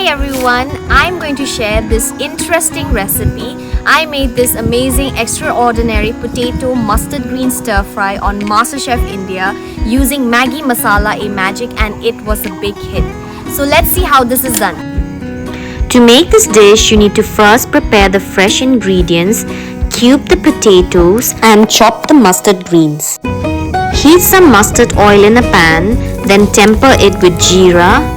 Hi everyone, I'm going to share this interesting recipe. I made this amazing extraordinary potato mustard green stir fry on MasterChef India using Maggi Masala-ae-Magic, and it was a big hit. So let's see how this is done. To make this dish, you need to first prepare the fresh ingredients, cube the potatoes and chop the mustard greens. Heat some mustard oil in a pan, then temper it with jeera.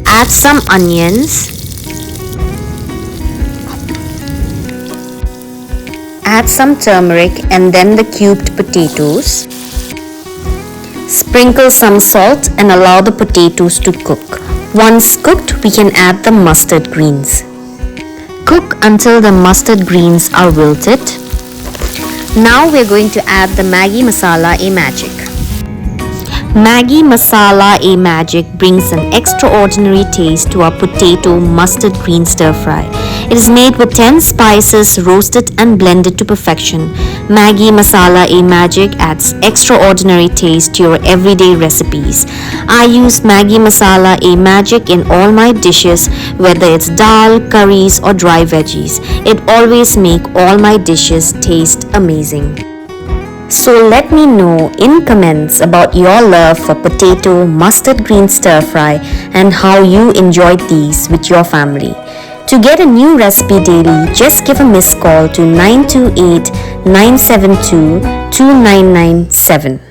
Add some onions. Add some turmeric and then the cubed potatoes. Sprinkle some salt and allow the potatoes to cook. Once cooked, we can add the mustard greens. Cook until the mustard greens are wilted. Now we are going to add the Maggi Masala-ae-Magic. Maggi Masala-ae-Magic brings an extraordinary taste to our potato mustard green stir fry. It is made with 10 spices roasted and blended to perfection. Maggi Masala-ae-Magic adds extraordinary taste to your everyday recipes. I use Maggi Masala-ae-Magic in all my dishes, whether it's dal, curries or dry veggies. It always makes all my dishes taste amazing. So let me know in comments about your love for potato mustard green stir fry and how you enjoyed these with your family. To get a new recipe daily, just give a missed call to 928 972 2997.